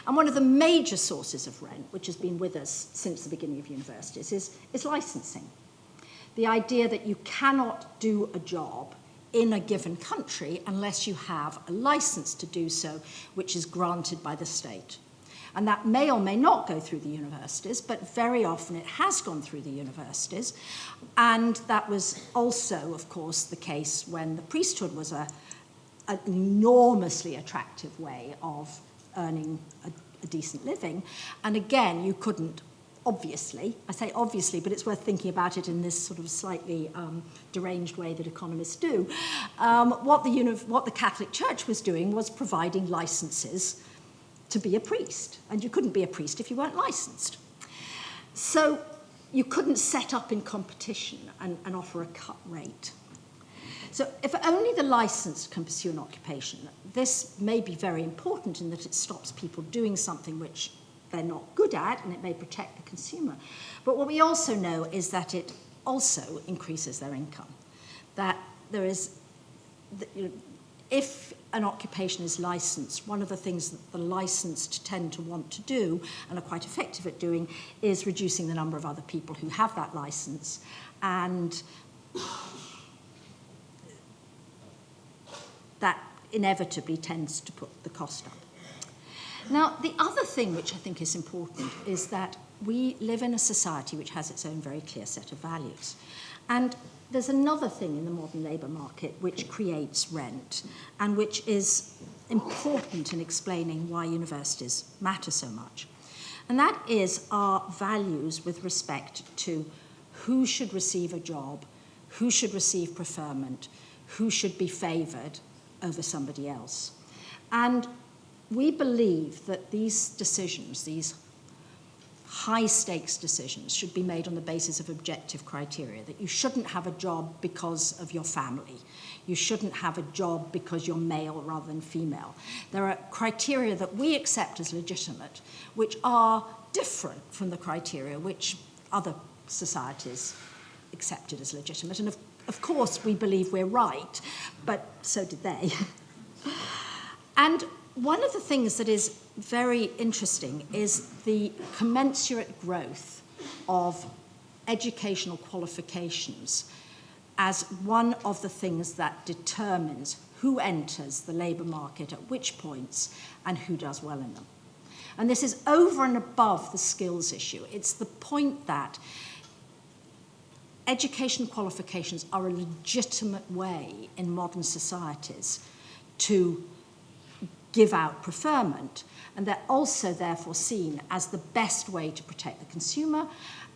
And one of the major sources of rent, which has been with us since the beginning of universities, is licensing. The idea that you cannot do a job in a given country unless you have a license to do so, which is granted by the state. And that may or may not go through the universities, but very often it has gone through the universities. And that was also, of course, the case when the priesthood was an enormously attractive way of earning a decent living. And again, you couldn't, obviously, I say obviously, but it's worth thinking about it in this sort of slightly deranged way that economists do. What the Catholic Church was doing was providing licenses to be a priest, and you couldn't be a priest if you weren't licensed. So you couldn't set up in competition and offer a cut rate. So if only the licensed can pursue an occupation, this may be very important in that it stops people doing something which they're not good at, and it may protect the consumer. But what we also know is that it also increases their income. That there is, if an occupation is licensed, one of the things that the licensed tend to want to do, and are quite effective at doing, is reducing the number of other people who have that license, and that inevitably tends to put the cost up. Now, the other thing which I think is important is that we live in a society which has its own very clear set of values. And there's another thing in the modern labour market which creates rent and which is important in explaining why universities matter so much. And that is our values with respect to who should receive a job, who should receive preferment, who should be favoured over somebody else. And we believe that these decisions, these high-stakes decisions, should be made on the basis of objective criteria, that you shouldn't have a job because of your family. You shouldn't have a job because you're male rather than female. There are criteria that we accept as legitimate, which are different from the criteria which other societies accepted as legitimate. And of course, we believe we're right, but so did they. And one of the things that is very interesting is the commensurate growth of educational qualifications as one of the things that determines who enters the labour market at which points and who does well in them. And this is over and above the skills issue. It's the point that education qualifications are a legitimate way in modern societies to give out preferment, and they're also therefore seen as the best way to protect the consumer,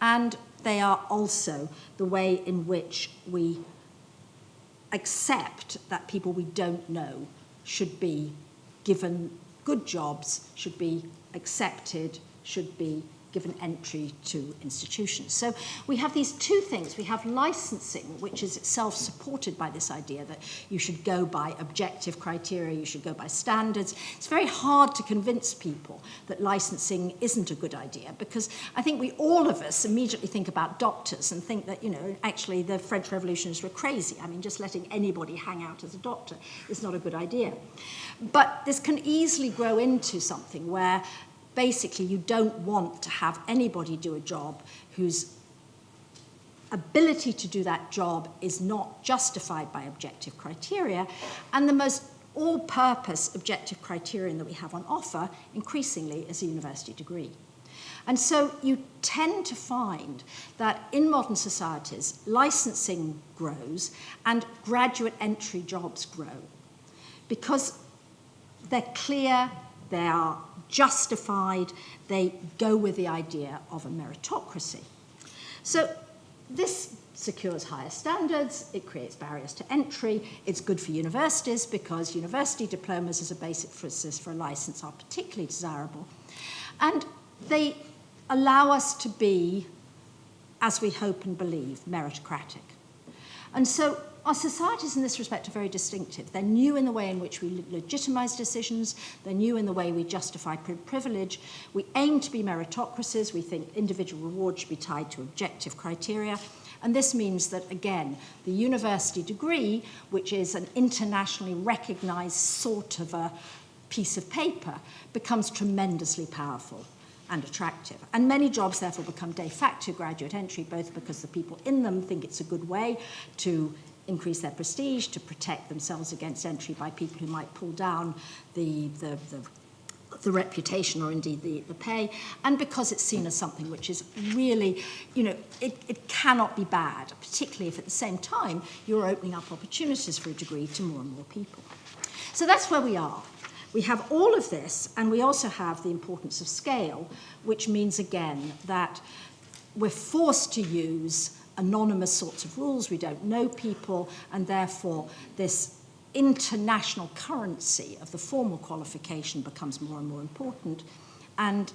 and they are also the way in which we accept that people we don't know should be given good jobs, should be accepted, should be given entry to institutions. So we have these two things. We have licensing, which is itself supported by this idea that you should go by objective criteria, you should go by standards. It's very hard to convince people that licensing isn't a good idea, because I think all of us immediately think about doctors and think that, actually the French revolutionists were crazy. I mean, just letting anybody hang out as a doctor is not a good idea. But this can easily grow into something where basically you don't want to have anybody do a job whose ability to do that job is not justified by objective criteria, and the most all-purpose objective criterion that we have on offer increasingly is a university degree. And so you tend to find that in modern societies, licensing grows and graduate entry jobs grow because they're clear, they are justified, they go with the idea of a meritocracy. So this secures higher standards, it creates barriers to entry, it's good for universities because university diplomas as a basic for a license are particularly desirable. And they allow us to be, as we hope and believe, meritocratic. And so our societies in this respect are very distinctive. They're new in the way in which we legitimize decisions. They're new in the way we justify privilege. We aim to be meritocracies. We think individual reward should be tied to objective criteria. And this means that, again, the university degree, which is an internationally recognized sort of a piece of paper, becomes tremendously powerful and attractive. And many jobs, therefore, become de facto graduate entry, both because the people in them think it's a good way to increase their prestige, to protect themselves against entry by people who might pull down the reputation or indeed the pay, and because it's seen as something which is really, it cannot be bad, particularly if at the same time you're opening up opportunities for a degree to more and more people. So that's where we are. We have all of this, and we also have the importance of scale, which means, again, that we're forced to use anonymous sorts of rules. We don't know people, and therefore this international currency of the formal qualification becomes more and more important. And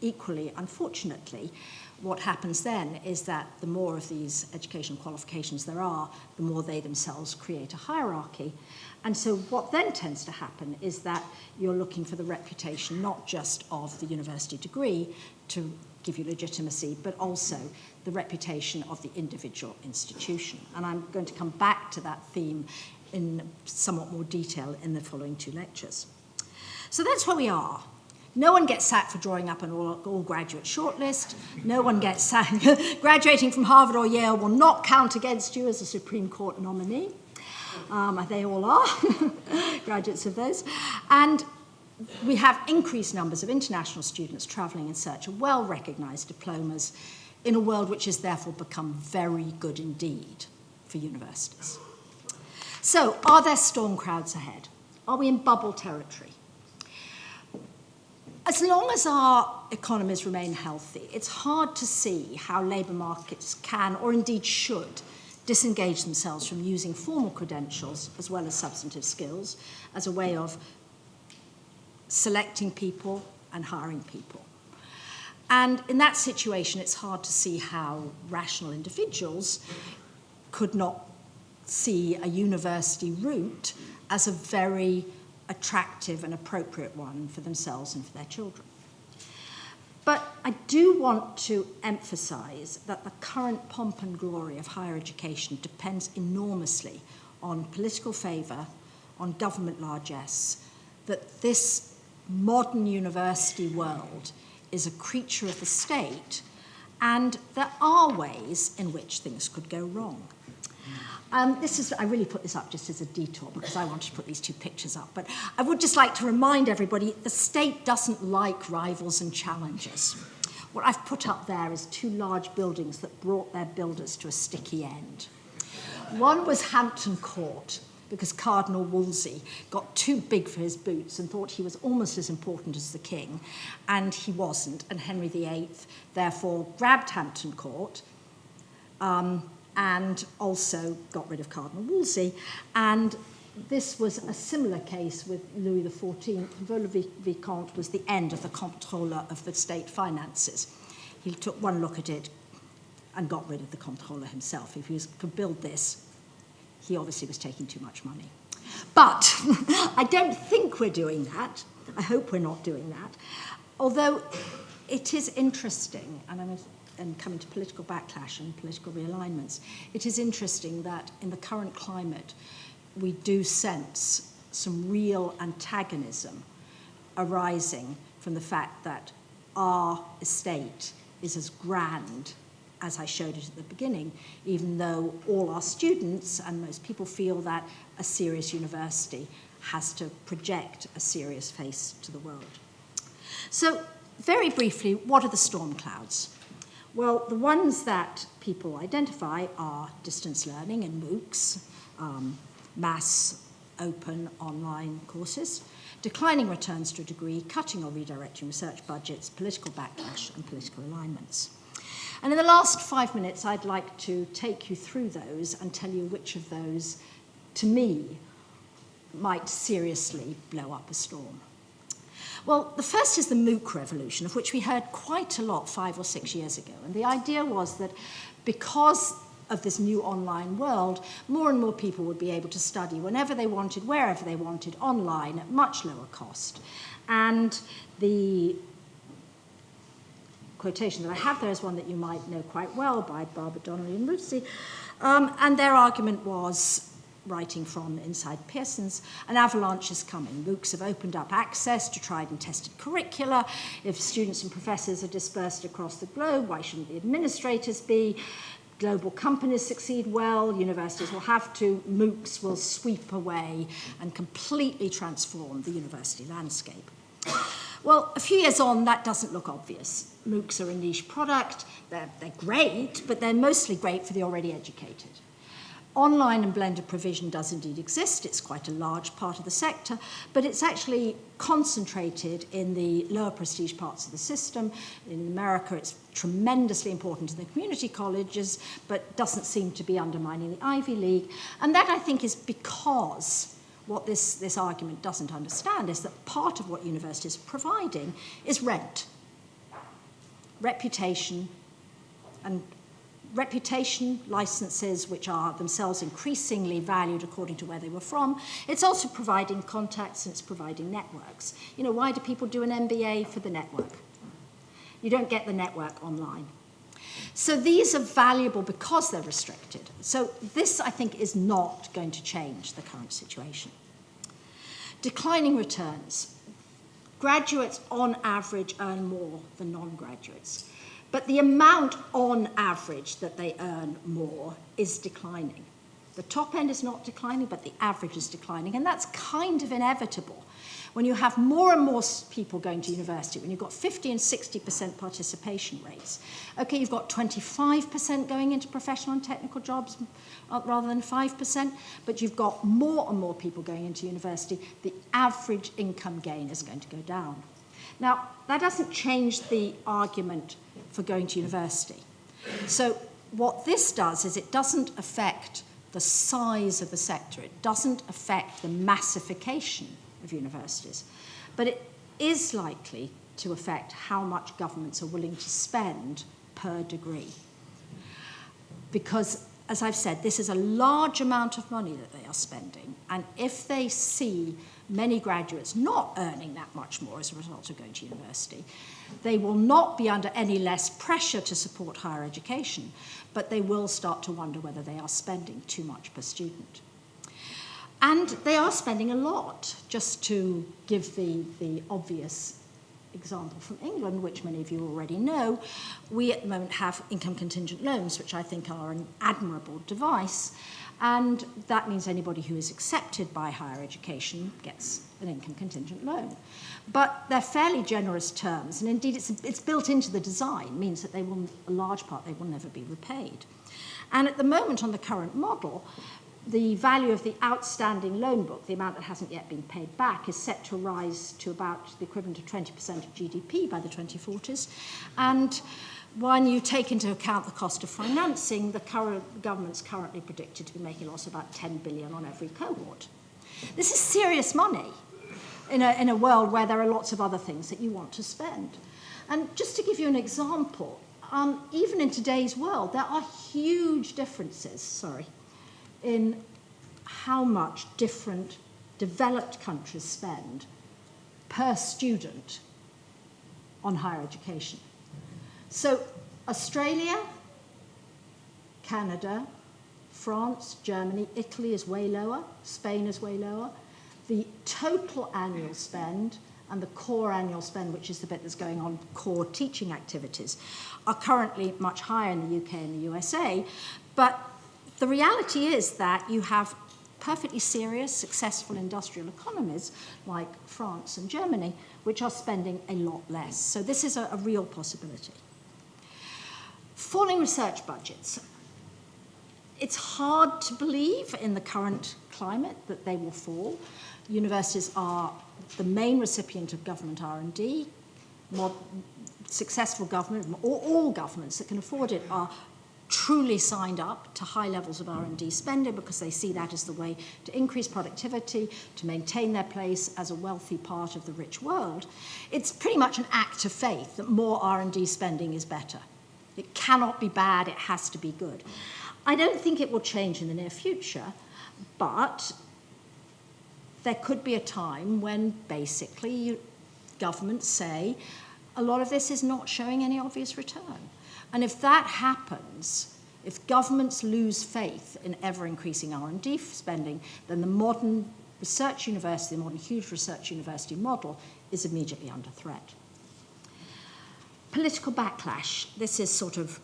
equally, unfortunately, what happens then is that the more of these educational qualifications there are, the more they themselves create a hierarchy. And so what then tends to happen is that you're looking for the reputation not just of the university degree to give you legitimacy, but also the reputation of the individual institution. And I'm going to come back to that theme in somewhat more detail in the following two lectures. So that's where we are. No one gets sacked for drawing up an all-graduate shortlist. No one gets sacked. Graduating from Harvard or Yale will not count against you as a Supreme Court nominee. They all are, graduates of those. And we have increased numbers of international students travelling in search of well-recognised diplomas in a world which has therefore become very good indeed for universities. So, are there storm clouds ahead? Are we in bubble territory? As long as our economies remain healthy, it's hard to see how labour markets can, or indeed should, disengage themselves from using formal credentials as well as substantive skills as a way of selecting people and hiring people. And in that situation, it's hard to see how rational individuals could not see a university route as a very attractive and appropriate one for themselves and for their children. But I do want to emphasize that the current pomp and glory of higher education depends enormously on political favor, on government largesse, that this modern university world is a creature of the state, and there are ways in which things could go wrong. I really put this up just as a detour because I wanted to put these two pictures up, but I would just like to remind everybody the state doesn't like rivals and challengers. What I've put up there is two large buildings that brought their builders to a sticky end. One was Hampton Court, because Cardinal Wolsey got too big for his boots and thought he was almost as important as the king, and he wasn't, and Henry VIII therefore grabbed Hampton Court, and also got rid of Cardinal Wolsey. And this was a similar case with Louis XIV. Vaux le Vicomte was the end of the comptroller of the state finances. He took one look at it and got rid of the comptroller himself. If he could build this, he obviously was taking too much money. But I don't think we're doing that. I hope we're not doing that. Although it is interesting, and coming to political backlash and political realignments, it is interesting that in the current climate, we do sense some real antagonism arising from the fact that our estate is as grand as I showed it at the beginning, even though all our students and most people feel that a serious university has to project a serious face to the world. So, very briefly, what are the storm clouds? Well, the ones that people identify are distance learning and MOOCs, mass, open, online courses, declining returns to a degree, cutting or redirecting research budgets, political backlash, and political alignments. And in the last 5 minutes, I'd like to take you through those and tell you which of those, to me, might seriously blow up a storm. Well, the first is the MOOC revolution, of which we heard quite a lot 5 or 6 years ago. And the idea was that because of this new online world, more and more people would be able to study whenever they wanted, wherever they wanted, online at much lower cost. And the quotation that I have there is one that you might know quite well by Barbara Donnelly and Lucy. And their argument was, writing from inside Pearson's, an avalanche is coming. MOOCs have opened up access to tried and tested curricula. If students and professors are dispersed across the globe, why shouldn't the administrators be? Global companies succeed well, universities will have to, MOOCs will sweep away and completely transform the university landscape. Well, a few years on, that doesn't look obvious. MOOCs are a niche product, they're great, but they're mostly great for the already educated. Online and blended provision does indeed exist. It's quite a large part of the sector, but it's actually concentrated in the lower prestige parts of the system. In America, it's tremendously important in the community colleges, but doesn't seem to be undermining the Ivy League. And that, I think, is because what this argument doesn't understand is that part of what universities are providing is rent, reputation, and reputation licenses, which are themselves increasingly valued according to where they were from. It's also providing contacts and it's providing networks. You know, why do people do an MBA? For the network. You don't get the network online. So these are valuable because they're restricted. So this, I think, is not going to change the current situation. Declining returns. Graduates, on average, earn more than non-graduates. But the amount on average that they earn more is declining. The top end is not declining, but the average is declining. And that's kind of inevitable. When you have more and more people going to university, when you've got 50 and 60% participation rates, okay, you've got 25% going into professional and technical jobs rather than 5%, but you've got more and more people going into university, the average income gain is going to go down. Now, that doesn't change the argument for going to university. So what this does is it doesn't affect the size of the sector. It doesn't affect the massification of universities. But it is likely to affect how much governments are willing to spend per degree. Because, as I've said, this is a large amount of money that they are spending. And if they see many graduates not earning that much more as a result of going to university, they will not be under any less pressure to support higher education, but they will start to wonder whether they are spending too much per student. And they are spending a lot. Just to give the obvious example from England, which many of you already know, we at the moment have income contingent loans, which I think are an admirable device. And that means anybody who is accepted by higher education gets an income contingent loan. But they're fairly generous terms, and indeed it's built into the design, means that they will, a large part, they will never be repaid. And at the moment on the current model, the value of the outstanding loan book, the amount that hasn't yet been paid back, is set to rise to about the equivalent of 20% of GDP by the 2040s. And when you take into account the cost of financing, the government's currently predicted to be making a loss of about 10 billion on every cohort. This is serious money in a world where there are lots of other things that you want to spend. And just to give you an example, even in today's world, there are huge differences, in how much different developed countries spend per student on higher education. So Australia, Canada, France, Germany, Italy is way lower, Spain is way lower. The total annual spend and the core annual spend, which is the bit that's going on core teaching activities, are currently much higher in the UK and the USA. But the reality is that you have perfectly serious, successful industrial economies like France and Germany, which are spending a lot less. So this is a real possibility. Falling research budgets. It's hard to believe in the current climate that they will fall. Universities are the main recipient of government R&D. More successful government, or all governments that can afford it, are truly signed up to high levels of R&D spending because they see that as the way to increase productivity, to maintain their place as a wealthy part of the rich world. It's pretty much an act of faith that more R&D spending is better. It cannot be bad, it has to be good. I don't think it will change in the near future, but there could be a time when basically governments say a lot of this is not showing any obvious return. And if that happens, if governments lose faith in ever-increasing R&D spending, then the modern research university, the modern huge research university model is immediately under threat. Political backlash. This is sort of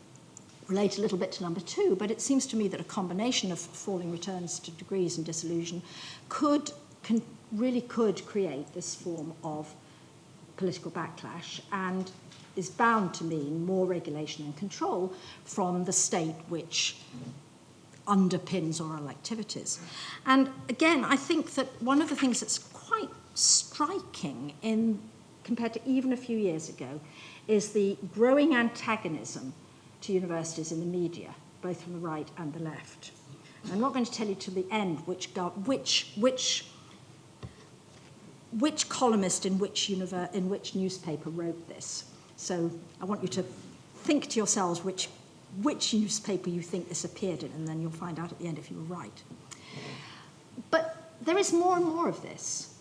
related a little bit to number 2, but it seems to me that a combination of falling returns to degrees and disillusion really could create this form of political backlash and is bound to mean more regulation and control from the state which underpins oral activities. And again, I think that one of the things that's quite striking compared to even a few years ago is the growing antagonism to universities in the media, both from the right and the left. I'm not going to tell you to the end which columnist in which newspaper wrote this. So I want you to think to yourselves which newspaper you think this appeared in, and then you'll find out at the end if you were right. But there is more and more of this.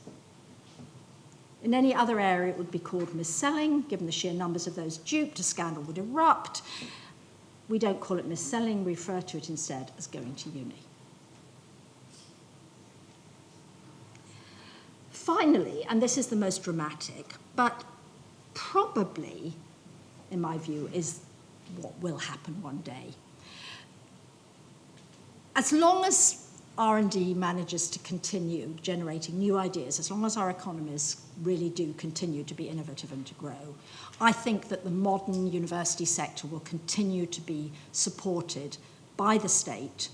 In any other area, it would be called mis-selling. Given the sheer numbers of those duped, a scandal would erupt. We don't call it mis-selling. We refer to it instead as going to uni. Finally, and this is the most dramatic, but probably, in my view, is what will happen one day. As long as R&D manages to continue generating new ideas, as long as our economies really do continue to be innovative and to grow, I think that the modern university sector will continue to be supported by the state,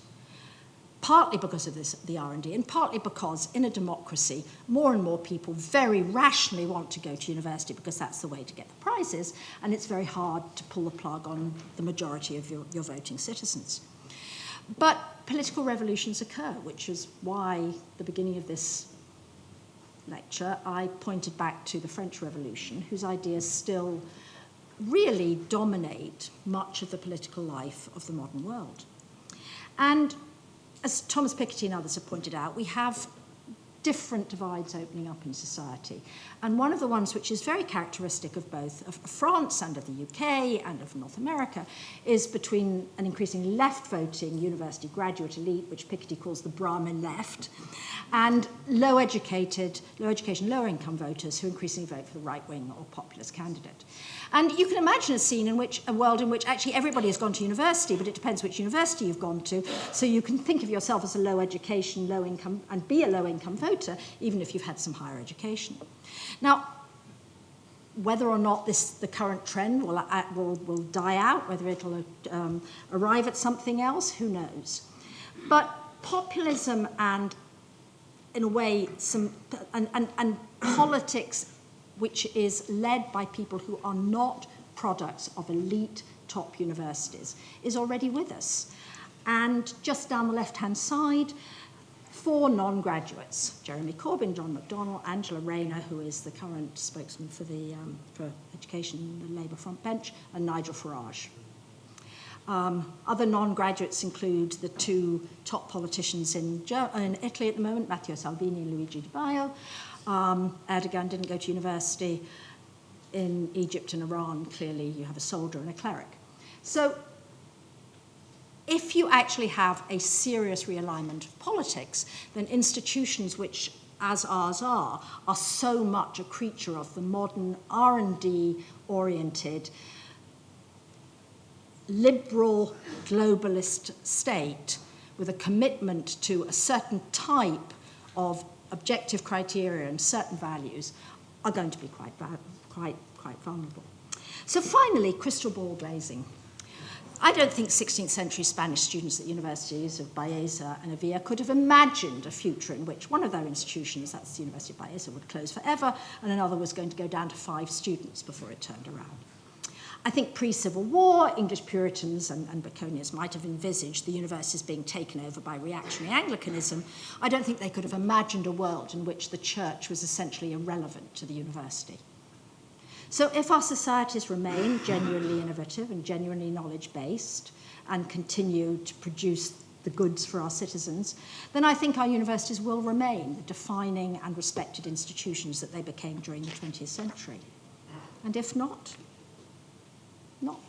partly because of the R&D, and partly because in a democracy, more and more people very rationally want to go to university because that's the way to get the prizes, and it's very hard to pull the plug on the majority of your voting citizens. But political revolutions occur, which is why at the beginning of this lecture I pointed back to the French Revolution, whose ideas still really dominate much of the political life of the modern world. And as Thomas Piketty and others have pointed out, we have different divides opening up in society. And one of the ones which is very characteristic of both of France and of the UK and of North America is between an increasingly left-voting university graduate elite, which Piketty calls the Brahmin left, and low education, low-income voters who increasingly vote for the right-wing or populist candidate. And you can imagine a world in which actually everybody has gone to university, but it depends which university you've gone to. So you can think of yourself as a low education, low income, and be a low income voter, even if you've had some higher education. Now, whether or not the current trend will die out, whether it'll arrive at something else, who knows? But populism and, in a way, and politics which is led by people who are not products of elite top universities, is already with us. And just down the left-hand side, 4 non-graduates: Jeremy Corbyn, John McDonnell, Angela Rayner, who is the current spokesman for education in the Labour front bench, and Nigel Farage. Other non-graduates include the 2 top politicians in Italy at the moment, Matteo Salvini and Luigi Di Maio. Erdogan didn't go to university. In Egypt and Iran, clearly you have a soldier and a cleric. So if you actually have a serious realignment of politics, then institutions which, as ours are so much a creature of the modern R&D-oriented, liberal, globalist state with a commitment to a certain type of objective criteria and certain values, are going to be quite vulnerable. So finally, crystal ball glazing. I don't think 16th century Spanish students at universities of Baeza and Avila could have imagined a future in which one of their institutions, that's the University of Baeza, would close forever, and another was going to go down to 5 students before it turned around. I think pre-Civil War, English Puritans and Baconians might have envisaged the universities being taken over by reactionary Anglicanism. I don't think they could have imagined a world in which the church was essentially irrelevant to the university. So if our societies remain genuinely innovative and genuinely knowledge-based and continue to produce the goods for our citizens, then I think our universities will remain the defining and respected institutions that they became during the 20th century. And if not, not.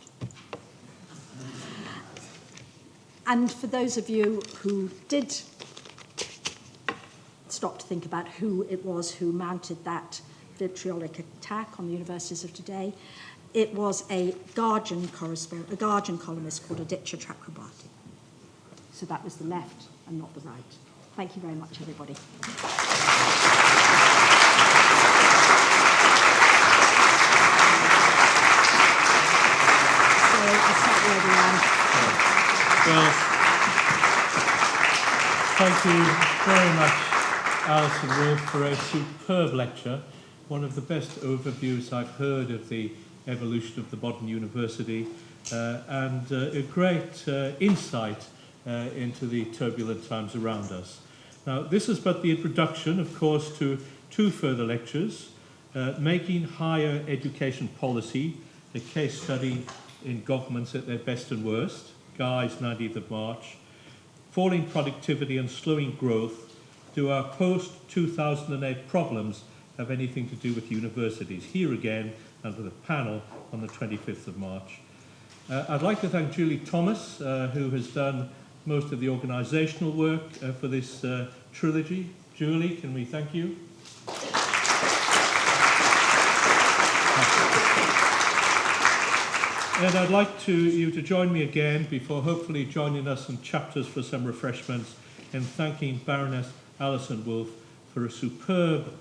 And for those of you who did stop to think about who it was who mounted that vitriolic attack on the universities of today, it was a Guardian columnist called Aditya Chakrabarti. So that was the left and not the right. Thank you very much, everybody. So I'll start where we are. Well, thank you very much, Alison Wolf, for a superb lecture. One of the best overviews I've heard of the evolution of the modern university, and a great insight into the turbulent times around us. Now, this is but the introduction, of course, to two further lectures, Making Higher Education Policy, a case study in governments at their best and worst, Guy's 19th of March, Falling Productivity and Slowing Growth. Do our post-2008 problems have anything to do with universities? Here again, and with a panel on the 25th of March. I'd like to thank Julie Thomas, who has done most of the organisational work for this trilogy. Julie, can we thank you? And I'd like you to join me again before hopefully joining us in chapters for some refreshments, and thanking Baroness Alison Wolf for a superb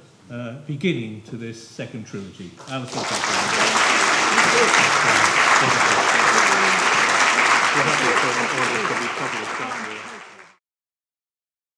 beginning to this second trilogy. Alison, thank you.